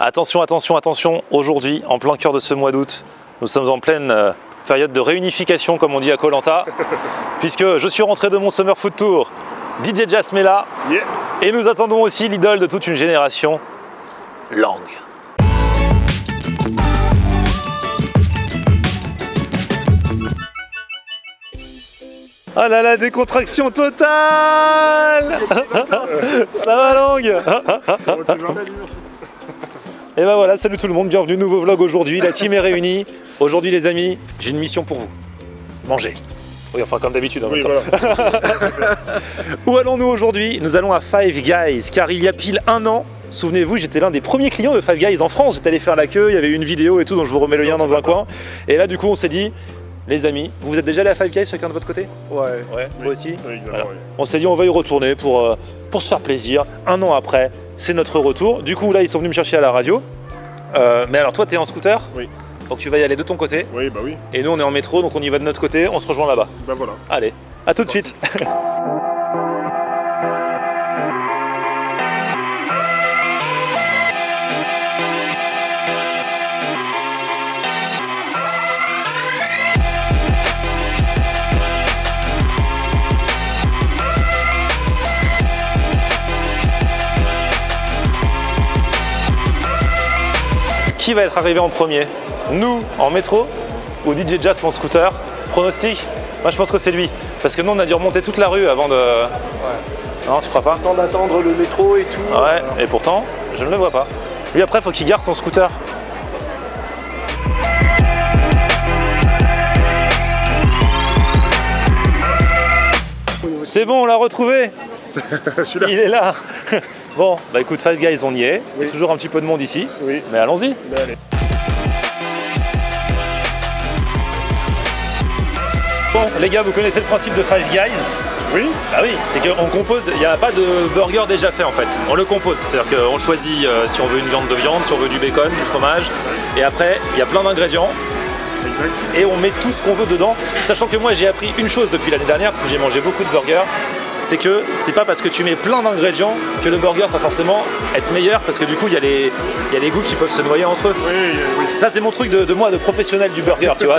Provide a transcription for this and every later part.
Attention, attention, attention, aujourd'hui, en plein cœur de ce mois d'août, nous sommes en pleine période de réunification, comme on dit à Koh Lanta, puisque je suis rentré de mon Summer Food Tour, DJ Jasmela, yeah. Et nous attendons aussi l'idole de toute une génération, Lang. Ah là là, décontraction totale. Ça va Lang. Et ben voilà, salut tout le monde, bienvenue, nouveau vlog aujourd'hui, la team est réunie. Aujourd'hui les amis, j'ai une mission pour vous, manger. Oui, enfin comme d'habitude en même temps. Voilà. Où allons-nous aujourd'hui? Nous allons à Five Guys, car il y a pile un an, souvenez-vous, j'étais l'un des premiers clients de Five Guys en France. J'étais allé faire la queue, il y avait une vidéo et tout, dont je vous remets le lien dans un coin. Et là du coup on s'est dit, les amis, vous êtes déjà allé à Five Guys chacun de votre côté? Ouais. Vous aussi? Oui, voilà. oui. On s'est dit on va y retourner pour se faire plaisir. Un an après, c'est notre retour. Du coup là ils sont venus me chercher à la radio. Mais alors toi t'es en scooter? Oui. Donc tu vas y aller de ton côté. Oui, bah oui. Et nous on est en métro, donc on y va de notre côté, on se rejoint là-bas. Bah voilà. Allez, à tout de suite. Qui va être arrivé en premier? Nous en métro ou DJ Jazz en scooter? Pronostic? Moi je pense que c'est lui. Parce que nous on a dû remonter toute la rue avant de... Ouais. Non, tu crois pas? Le temps d'attendre le métro et tout. Ouais, et pourtant, je ne le vois pas. Lui après faut qu'il garde son scooter. C'est bon, on l'a retrouvé. Je suis là. Il est là. Bon, bah écoute, Five Guys, on y est. Il y Oui. a toujours un petit peu de monde ici. Oui. Mais allons-y. Bah, allez. Bon, les gars, vous connaissez le principe de Five Guys? Oui. Ah oui, c'est qu'on compose, il n'y a pas de burger déjà fait en fait. On le compose, c'est-à-dire qu'on choisit si on veut une viande de viande, si on veut du bacon, du fromage. Et après, il y a plein d'ingrédients. Exact. Et on met tout ce qu'on veut dedans. Sachant que moi j'ai appris une chose depuis l'année dernière, parce que j'ai mangé beaucoup de burgers, c'est que c'est pas parce que tu mets plein d'ingrédients que le burger va forcément être meilleur, parce que du coup il y a les goûts qui peuvent se noyer entre eux. Oui, oui. Ça c'est mon truc de moi, de professionnel du burger, tu vois.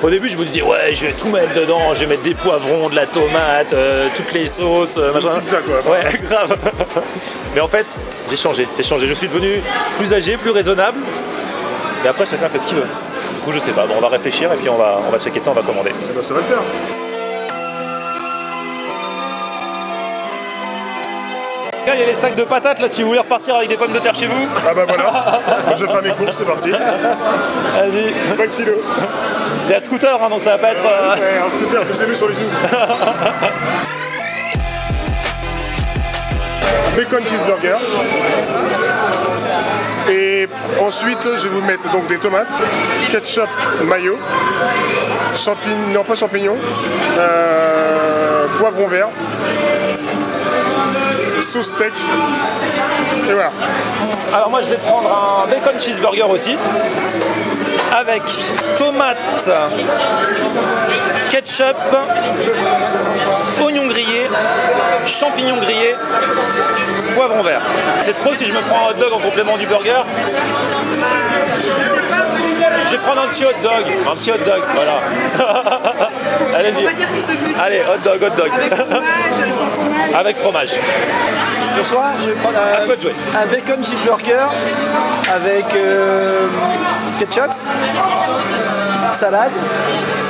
Au début je me disais ouais je vais tout mettre dedans, je vais mettre des poivrons, de la tomate, toutes les sauces, machin. Pizza quoi. Ouais, grave. Mais en fait j'ai changé, je suis devenu plus âgé, plus raisonnable. Et après chacun fait ce qu'il veut. Du coup je sais pas, bon, on va réfléchir et puis on va checker ça, on va commander. Eh ben, ça va le faire. Il y a les sacs de patates là si vous voulez repartir avec des pommes de terre chez vous. Ah bah voilà. Moi, je vais faire mes courses, c'est parti. Vas-y. 20 kilos. T'es à scooter hein, donc ça va pas être. Ouais, un scooter que je l'ai vu sur les genoux. Bacon cheeseburger. Et ensuite, je vais vous mettre donc des tomates, ketchup, mayo, champignons, non pas champignons, poivron vert, sauce steak. Et voilà. Alors moi je vais prendre un bacon cheeseburger aussi. Avec tomates, ketchup, oignons grillés, champignons grillés, poivron vert. C'est trop si je me prends un hot dog en complément du burger. Je vais prendre un petit hot dog, voilà. Allez-y. Allez, hot dog. Avec fromage. Pour soi, je vais prendre À toi de jouer. un bacon cheeseburger avec ketchup, salade,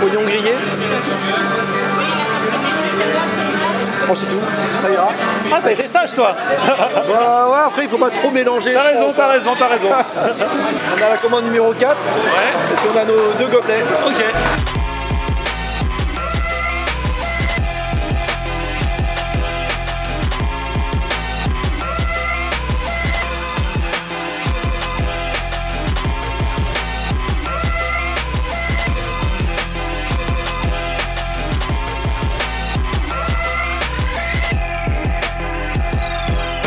oignons grillés. Bon, c'est tout, ça ira. Ah t'as été sage toi. Bah, ouais, après il faut pas trop mélanger. T'as raison. On a la commande numéro 4 Ouais, et puis on a nos 2 gobelets. ok.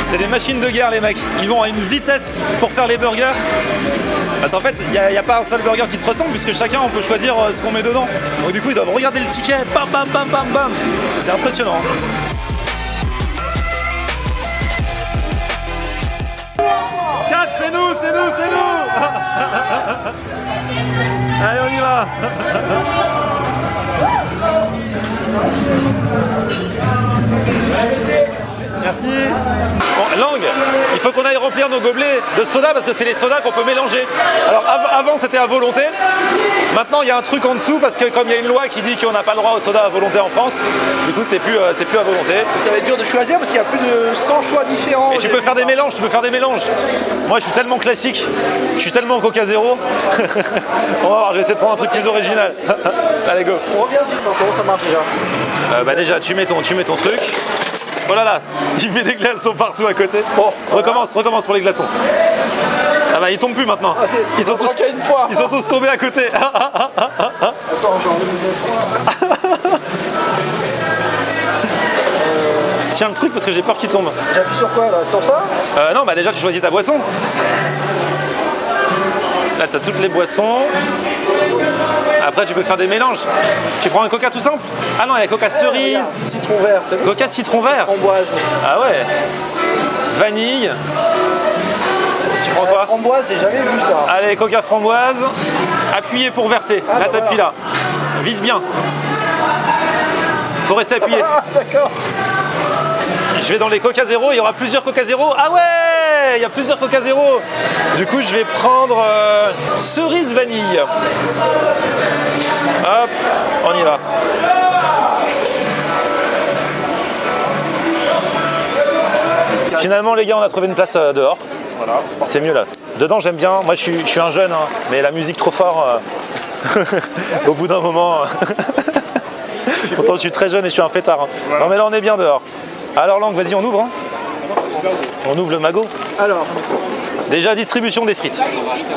C'est des machines de guerre les mecs, ils vont à une vitesse pour faire les burgers. Parce qu'en fait, il n'y a pas un seul burger qui se ressemble puisque chacun on peut choisir ce qu'on met dedans. Donc du coup ils doivent regarder le ticket, bam bam bam bam bam. C'est impressionnant. C'est nous. remplir nos gobelets de soda parce que c'est les sodas qu'on peut mélanger. Alors avant c'était à volonté, maintenant il y a un truc en dessous parce que comme il y a une loi qui dit qu'on n'a pas le droit au soda à volonté en France, du coup c'est plus à volonté. Ça va être dur de choisir parce qu'il y a plus de 100 choix différents. Et tu peux faire des mélanges, Moi je suis tellement classique, je suis tellement Coca Zéro. On va voir, je vais essayer de prendre un truc plus original. Allez go. On revient vite, comment ça marche déjà? Bah déjà tu mets ton truc. Oh là là, il met des glaçons partout à côté. Bon, recommence pour les glaçons. Ah bah ils tombent plus maintenant. Ah, ils sont tous tombés à côté. Attends, j'ai enlevé le glaçon. Tiens le truc parce que j'ai peur qu'il tombe. J'appuie sur quoi là? Sur ça? Non, bah déjà tu choisis ta boisson. Là t'as toutes les boissons. Après tu peux faire des mélanges. Tu prends un coca tout simple? Ah non, il y a coca cerise. Citron vert, c'est bon. Coca citron vert. Framboise. Ah ouais. Vanille. Tu prends quoi? Framboise, j'ai jamais vu ça. Allez, coca framboise. Appuyez pour verser. Ah, là bah t'appuies là. Vise bien. Faut rester appuyé. Ah, d'accord. Je vais dans les Coca Zéro, il y aura plusieurs Coca Zéro. Ah ouais, il y a plusieurs Coca Zéro. Du coup, je vais prendre cerise vanille. Hop, on y va. Finalement, les gars, on a trouvé une place dehors. Voilà. C'est mieux là. Dedans, j'aime bien. Moi, je suis un jeune, hein, mais la musique trop fort. Au bout d'un moment. Pourtant, je suis très jeune et je suis un fêtard. Hein. Voilà. Non, mais là, on est bien dehors. Alors, Lang, vas-y, on ouvre. Hein. On ouvre le magot. Alors, Déjà, distribution des frites.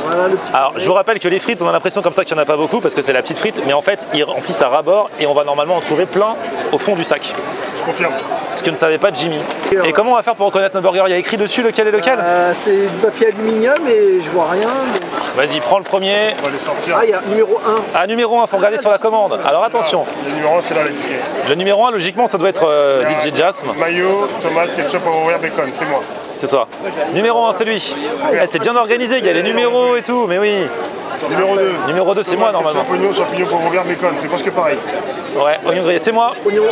voilà le petit. Alors, je vous rappelle que les frites, on a l'impression comme ça qu'il n'y en a pas beaucoup parce que c'est la petite frite, mais en fait, ils remplissent à ras-bord et on va normalement en trouver plein au fond du sac. Je confirme. Ce que ne savait pas Jimmy. Et comment on va faire pour reconnaître nos burgers? Il y a écrit dessus lequel est lequel? C'est du papier aluminium et je vois rien. Mais... Vas-y, prends le premier. On va les sortir. Ah, il y a numéro 1. Ah, numéro 1, faut regarder sur la commande. Alors attention, Le numéro 1, c'est là l'étiquette. le numéro 1, logiquement, ça doit être DJ Jasm. Mayo, tomate, ketchup, poivre vert, bacon, c'est moi. C'est toi. Numéro 1, c'est lui. Eh, c'est bien organisé, il y a les numéros et tout, mais oui. Numéro 2. Numéro 2, c'est moi normalement. Champignon, poivre vert, bacon, c'est presque pareil. Ouais, oignon grillé, c'est moi. Oignon.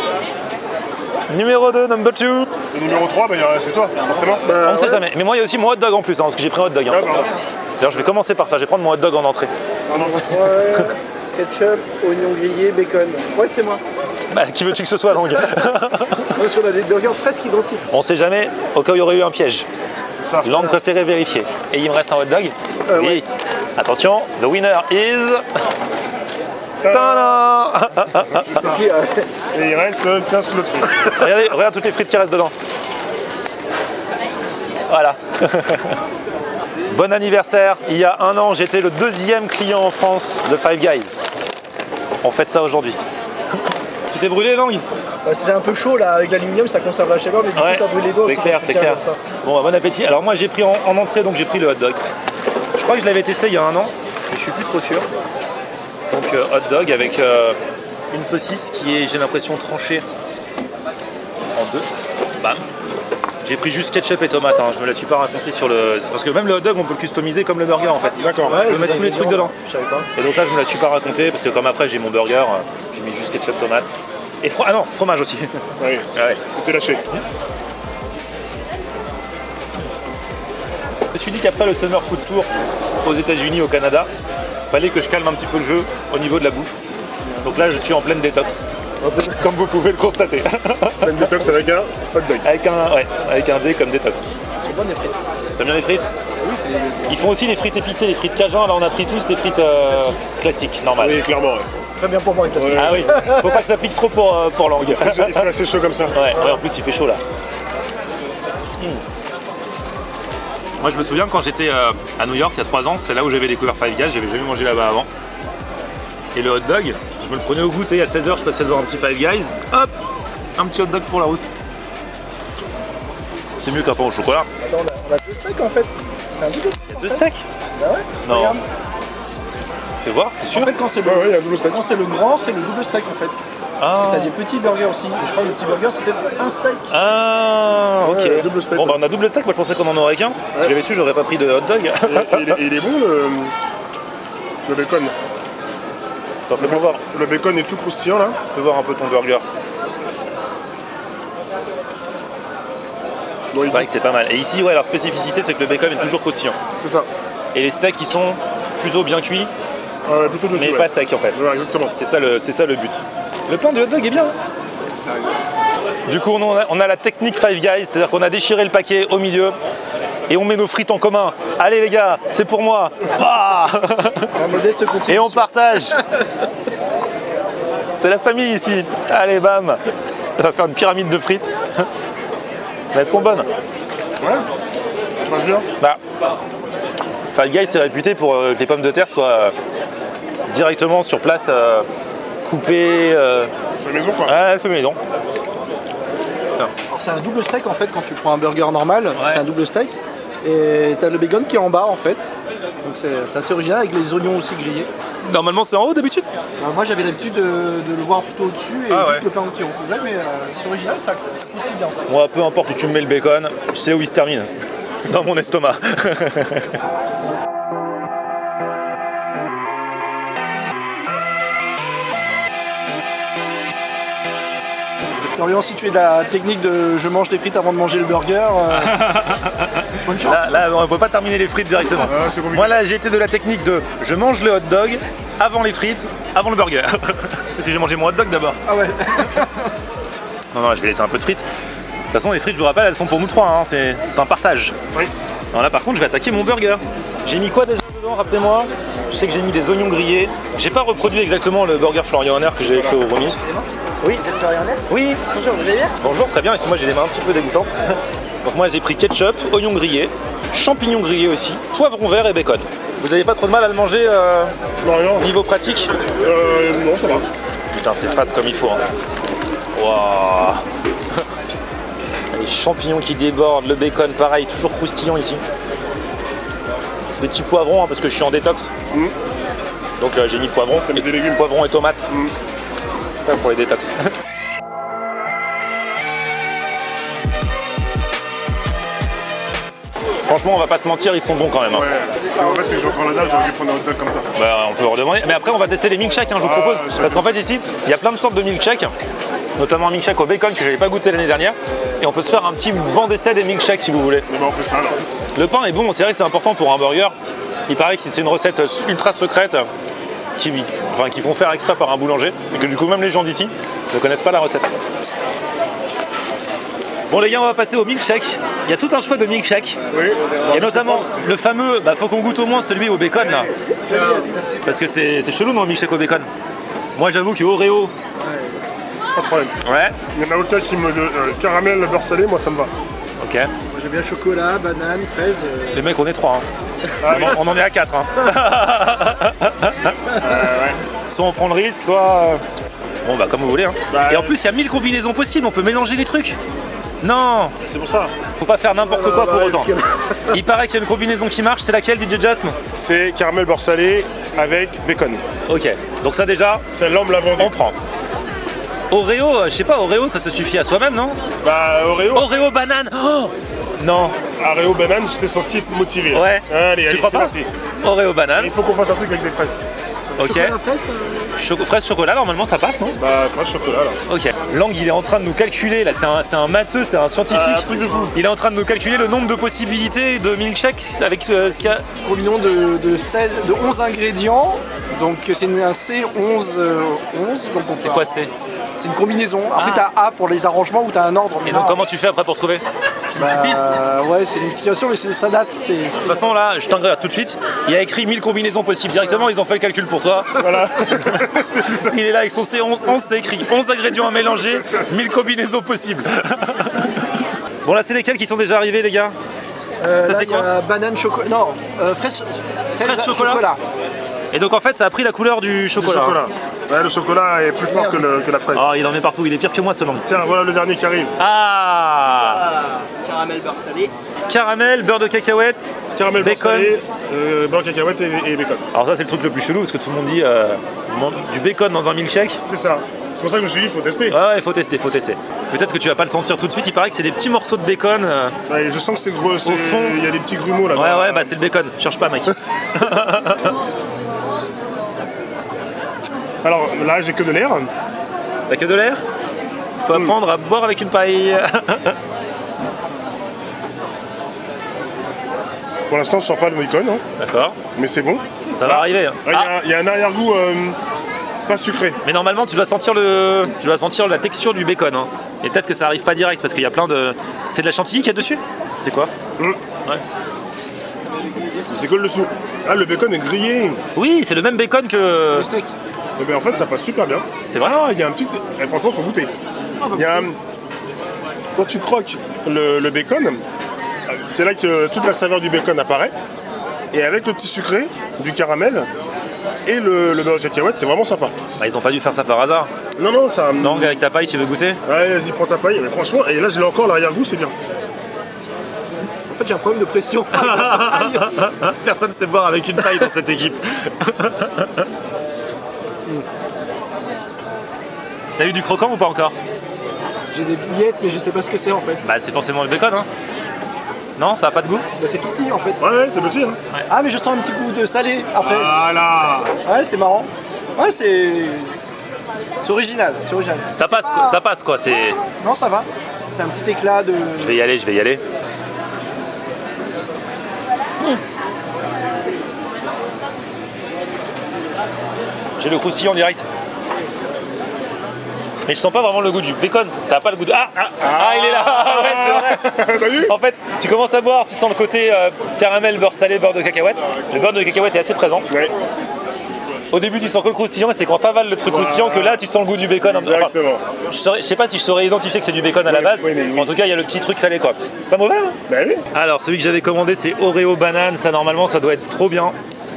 Numéro 2, number 2. Le numéro 3, bah, c'est toi, forcément. On ne sait jamais. Mais moi, il y a aussi mon hot dog en plus, hein, parce que j'ai pris un hot dog. Hein. D'accord. D'ailleurs, je vais commencer par ça. Je vais prendre mon hot dog en entrée. Ouais. Ketchup, oignon grillé, bacon. Ouais, c'est moi. Bah, qui veux-tu que ce soit, Lang? Parce qu'on a des burgers presque identiques. On sait jamais, au cas où il y aurait eu un piège. C'est ça. Lang préférait vérifier. Et il me reste un hot dog. Ouais. Oui. Attention, the winner is. Tadam. C'est qui, Et il reste 15 kilos de frites. Regardez, regarde toutes les frites qui restent dedans. Voilà. Bon anniversaire. Il y a un an, j'étais le 2e client en France de Five Guys. On fête ça aujourd'hui. Tu t'es brûlé, Lang? C'était un peu chaud là, avec l'aluminium ça conserve la chaleur, mais du Ouais, coup ça brûle les doigts c'est aussi, clair, donc c'est tu tiens clair. comme ça. Bon, bah, bon appétit. Alors moi j'ai pris en entrée, donc j'ai pris le hot dog. Je crois que je l'avais testé il y a un an, mais je suis plus trop sûr. Donc hot dog avec une saucisse qui est, j'ai l'impression, tranchée en deux. Bam. J'ai pris juste ketchup et tomate, hein. Je me la suis pas raconté sur le... Parce que même le hot dog on peut le customiser comme le burger en fait. D'accord. Ouais, Je peux mettre tous les trucs dedans. Je savais pas. Et donc là je me la suis pas raconté parce que comme après j'ai mon burger, j'ai mis juste ketchup, tomate. Et ah non, fromage aussi. Oui, Ouais. tout est lâché. Je me suis dit qu'après le Summer Food Tour aux États-Unis, au Canada, fallait que je calme un petit peu le jeu au niveau de la bouffe. Donc là, je suis en pleine détox, comme vous pouvez le constater. Même détox avec un hot dog. avec un D comme détox. C'est bon les frites. T'aimes bien les frites? Ils font aussi les frites épicées, les frites Cajun. Là, on a pris tous des frites classiques, normales. Oui, clairement. Ouais. Très bien pour moi avec la Ouais. Ah oui, faut pas que ça pique trop pour Lang. Il fait assez chaud comme ça. Ouais, en plus il fait chaud là. Moi je me souviens quand j'étais à New York il y a 3 ans, c'est là où j'avais découvert Five Guys, j'avais jamais mangé là-bas avant. Et le hot dog, je me le prenais au goûter à 16h, je passais devant un petit Five Guys, hop, un petit hot dog pour la route. C'est mieux qu'un pain au chocolat. Attends, on a deux steaks en fait. C'est un double. Il y a 2 steaks? Bah ouais. Non. Regarde. Fais voir, t'es sûr? En fait quand c'est le... Ouais, il y a un double steak. Quand c'est le grand, c'est le double steak en fait. Ah, T'as des petits burgers aussi. Et je crois que le petit burger c'est peut-être un steak. ah ok. Ouais, double steak, Bon bah ouais. on a double steak, moi je pensais qu'on en aurait qu'un. Si j'avais su, j'aurais pas pris de hot dog. Et il est bon le bacon. Attends, fais-moi voir. Le bacon est tout croustillant là. Fais voir un peu ton burger. Bon, C'est vrai que c'est pas mal. Et ici, ouais, leur spécificité, c'est que le bacon est toujours croustillant. C'est ça. Et les steaks, ils sont plutôt bien cuits, Plutôt dessus, mais ouais. pas secs en fait. Ouais, exactement. C'est ça le but. Le pain du hot dog est bien. Du coup, on a la technique Five Guys, c'est-à-dire qu'on a déchiré le paquet au milieu et on met nos frites en commun. Allez les gars, c'est pour moi. Ah Un modeste contribution. et on partage. C'est la famille ici. Allez, bam. Ça va faire une pyramide de frites. Mais elles sont bonnes. Ouais. Ça passe bien. Bah, Five Guys, c'est réputé pour que les pommes de terre soient directement sur place, coupées. C'est maison quoi. Ouais, fait maison. Alors, c'est un double steak en fait quand tu prends un burger normal, c'est un double steak. Et t'as le bacon qui est en bas en fait. Donc c'est assez original avec les oignons aussi grillés. Normalement, c'est en haut d'habitude. Alors, moi j'avais l'habitude de le voir plutôt au-dessus et Ah juste ouais. le pain qui est recouvert, mais c'est original, ça croustille bien. Moi, peu importe où tu me mets le bacon, je sais où il se termine. Dans mon estomac. Florian, si tu es de la technique de je mange des frites avant de manger le burger, bonne chance. Là, on ne peut pas terminer les frites directement. Ah, c'est compliqué. Moi, là, j'ai été de la technique de je mange le hot dog avant les frites, avant le burger. Parce que j'ai mangé mon hot dog d'abord. Ah ouais. Non, je vais laisser un peu de frites. De toute façon, les frites, je vous rappelle, elles sont pour nous trois. Hein. C'est un partage. Oui. Alors là, par contre, je vais attaquer mon burger. J'ai mis quoi déjà dedans, rappelez-moi? Je sais que j'ai mis des oignons grillés. J'ai pas reproduit exactement le burger Florian Honner que j'avais fait au remis. Oui. Vous êtes Florian Honner ? Oui. Bonjour, vous allez bien ? Bonjour, très bien. Et moi, j'ai les mains un petit peu dégoûtantes. Donc moi, j'ai pris ketchup, oignons grillés, champignons grillés aussi, poivron vert et bacon. Vous n'avez pas trop de mal à le manger Florian. niveau pratique? Non, ça va. Putain, c'est fat comme il faut. Hein. Waouh. Les champignons qui débordent, le bacon pareil, toujours croustillant ici. Petit poivron hein, parce que je suis en détox. Donc j'ai mis poivron, T'as mis des légumes. poivron et tomates. Ça pour les détox. Franchement, on va pas se mentir, ils sont bons quand même. Hein. Ouais. Parce qu'en fait, c'est que j'ai encore la dalle, j'aurais dû prendre un hot dog comme ça. Bah, on peut redemander. Mais après, on va tester les milkshakes, hein, je vous propose. c'est Parce qu'en fait, ici, il y a plein de sortes de milkshakes, notamment un milkshake au bacon que j'avais pas goûté l'année dernière. Et on peut se faire un petit banc d'essai des milkshakes si vous voulez. Et ben on fait ça alors. Le pain est bon, c'est vrai que c'est important pour un burger. Il paraît que c'est une recette ultra secrète qui font faire exprès par un boulanger. Et que du coup, même les gens d'ici ne connaissent pas la recette. Bon les gars, on va passer au milkshake. Il y a tout un choix de milkshake. Oui. Il y a notamment le fameux, faut qu'on goûte au moins celui au bacon là. Parce que c'est chelou non, le milkshake au bacon. Moi j'avoue que Oreo, Pas de problème. ouais, Il y en a aucun qui me caramel, beurre salé, moi ça me va. ok. Moi j'aime bien chocolat, banane, fraise. Les mecs on est 3 hein. Ah, oui. On en est à 4 hein. Ouais. Soit on prend le risque, soit... Bon bah comme vous voulez hein. Bah, Et en plus il y a 1000 combinaisons possibles, on peut mélanger les trucs. Non, C'est pour ça. faut pas faire n'importe quoi pour ouais, autant. parce que- Il paraît qu'il y a une combinaison qui marche, c'est laquelle DJ Jasm? C'est caramel, beurre salé avec bacon. Ok, donc ça déjà, Celle-là on me l'a vendu. on prend. Oreo, je sais pas, Oreo ça se suffit à soi-même non? Bah Oreo. Oreo banane, oh non. Oreo banane, je t'ai senti motivé. Ouais. Allez, Tu allez, crois c'est pas? parti. Oreo banane, Il faut qu'on fasse un truc avec des fraises. ok. Chocolat, fraise, Fraise chocolat, normalement ça passe, non? Bah fraise chocolat là. Ok. Lang, il est en train de nous calculer, là, c'est un matheux, c'est un scientifique. Un truc de fou. Il est en train de nous calculer le nombre de possibilités de milkshake avec ce qu'il y a. combinaison de 11 ingrédients. Donc c'est un C11 11. C'est quoi c'est? C'est une combinaison. Après Ah. t'as A pour les arrangements où t'as un ordre. Et donc comment tu fais après pour trouver? Ouais, c'est une multiplication, mais ça date. De toute façon là, je t'engage tout de suite, il y a écrit 1000 combinaisons possibles. Directement, ils ont fait le calcul pour toi. Voilà. Il est là avec son C11, 11 c'est écrit 11 ingrédients à mélanger, 1000 combinaisons possibles. Bon là c'est lesquels qui sont déjà arrivés les gars? Ça, c'est quoi? Banane chocolat. Non, fraise chocolat. Et donc en fait ça a pris la couleur du Du chocolat. chocolat. Ouais, le chocolat est plus fort que la fraise. Oh il en met partout, il est pire que moi ce Lang. Tiens, voilà le dernier qui arrive. Ah, Caramel beurre salé. caramel, beurre de cacahuète, Caramel, beurre bacon. salé, beurre cacahuète et bacon. Alors ça c'est le truc le plus chelou parce que tout le monde dit du bacon dans un milkshake. C'est ça. C'est pour ça que je me suis dit, il faut tester. Ouais, il faut tester, faut tester. Peut-être que tu vas pas le sentir tout de suite, il paraît que c'est des petits morceaux de bacon. Ouais, je sens que c'est gros. fond. Il y a des petits grumeaux là. Ouais, bah c'est le bacon, cherche pas mec. Alors là, j'ai que de l'air. T'as que de l'air? Faut apprendre à boire avec une paille. Pour l'instant, je sens pas le bacon, hein, D'accord. mais c'est bon. Ça va arriver. Hein. Ah, il y a un arrière-goût pas sucré. Mais normalement, tu dois sentir la texture du bacon. Hein. Et peut-être que ça arrive pas direct parce qu'il y a plein de. C'est de la chantilly qu'il y a dessus? C'est quoi? Ouais. C'est colle dessous. Ah, le bacon est grillé. Oui, c'est le même bacon que. Le steak. Eh ben, en fait, ça passe super bien. C'est vrai? Ah, il y a un petit. Eh, franchement, faut goûter. Il y a un... Quand tu croques le bacon, c'est là que toute la saveur du bacon apparaît. Et avec le petit sucré, du caramel et le beurre de cacahuète, c'est vraiment sympa. Bah, ils ont pas dû faire ça par hasard. Non, ça. Non, avec ta paille, tu veux goûter? Ouais, vas-y, prends ta paille. Mais franchement, et là, je l'ai encore, l'arrière-goût, c'est bien. En fait, j'ai un problème de pression. Personne ne sait boire avec une paille dans cette équipe. T'as eu du croquant ou pas encore? J'ai des billettes, mais je sais pas ce que c'est en fait. Bah, c'est forcément le bacon, hein. Non, ça a pas de goût? Bah, c'est tout petit en fait. Ouais, c'est petit. Hein. Ah, mais je sens un petit goût de salé après. Voilà. Ouais, c'est marrant. Ouais, c'est original. C'est original. Ça passe, C'est quoi. pas- Ça passe quoi. C'est. Non, ça va. C'est un petit éclat de. Je vais y aller. J'ai le croustillant direct. Mais je sens pas vraiment le goût du bacon. Ça a pas le goût de. Ah, il est là. Ouais, c'est vrai. T'as vu? En fait, tu commences à boire, tu sens le côté caramel, beurre salé, beurre de cacahuète. Le beurre de cacahuète est assez présent. Ouais, Au début, tu sens que le croustillant, et c'est quand t'avales le truc croustillant que là, tu sens le goût du bacon. Enfin, exactement. je sais pas si je saurais identifier que c'est du bacon à la Oui, base. oui, mais oui. En tout cas, il y a le petit truc salé quoi. C'est pas mauvais, hein? Bah oui. Alors, celui que j'avais commandé, c'est Oreo banane. Ça, normalement, ça doit être trop bien. Ouais,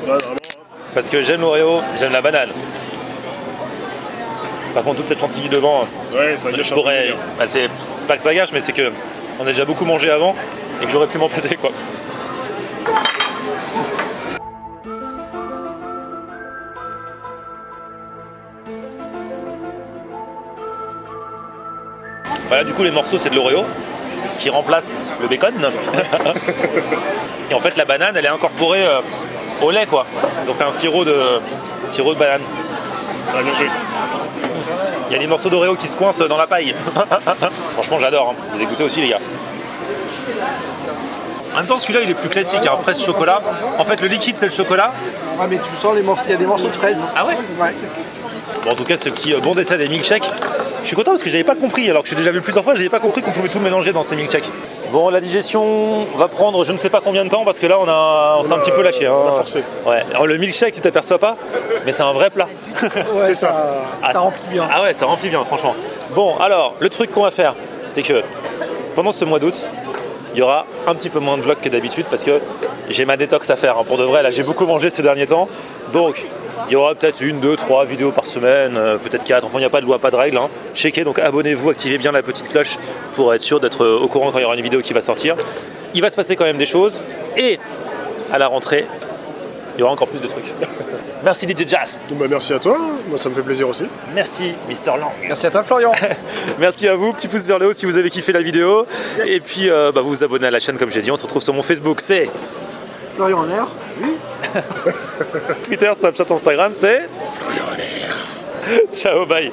vraiment. Parce que j'aime l'Oreo, j'aime la banane. Par contre, toute cette chantilly devant, Ouais, ça gâche je un peu pourrais. le Bah, c'est pas que ça gâche, mais c'est que on a déjà beaucoup mangé avant et que j'aurais pu m'en passer quoi. Voilà, du coup, les morceaux, c'est de l'Oreo qui remplace le bacon. Et en fait, la banane, elle est incorporée au lait, quoi. Ils ont fait un sirop de banane. Ah, bien joué. Il y a des morceaux d'Oreo qui se coincent dans la paille. Franchement, j'adore. Hein. Vous allez goûter aussi, les gars. En même temps, celui-là, il est plus classique, hein, fraise chocolat. En fait, le liquide, c'est le chocolat. Ouais, mais tu sens les morceaux. Il y a des morceaux de fraises. Ah ouais? Ouais. Bon, en tout cas, ce petit bon dessin des milkshakes, je suis content parce que j'avais pas compris, alors que j'ai déjà vu plusieurs fois, j'avais pas compris qu'on pouvait tout mélanger dans ces milkshakes. Bon, la digestion va prendre je ne sais pas combien de temps parce que là, on s'est un petit peu lâché. Hein. On a forcé. Ouais. Alors, le milkshake, tu t'aperçois pas, mais c'est un vrai plat. Ouais, ça. ça remplit bien. Ah ouais, ça remplit bien, franchement. Bon, alors, le truc qu'on va faire, c'est que pendant ce mois d'août, il y aura un petit peu moins de vlogs que d'habitude parce que j'ai ma détox à faire. Hein. Pour de vrai, là, j'ai beaucoup mangé ces derniers temps. Donc, il y aura peut-être 1, 2, 3 vidéos par semaine, peut-être 4. Enfin, il n'y a pas de loi, pas de règle. Hein. Checkez, donc abonnez-vous, activez bien la petite cloche pour être sûr d'être au courant quand il y aura une vidéo qui va sortir. Il va se passer quand même des choses. Et à la rentrée, il y aura encore plus de trucs. Merci DJ Jazz. Bah, merci à toi, moi ça me fait plaisir aussi. Merci Mr. Lang. Merci à toi, Florian. Merci à vous, petit pouce vers le haut si vous avez kiffé la vidéo. Yes. Et puis vous vous abonnez à la chaîne comme j'ai dit, on se retrouve sur mon Facebook, c'est Florian en air. Oui. Twitter, Snapchat, Instagram, c'est Florian en air. Ciao, bye.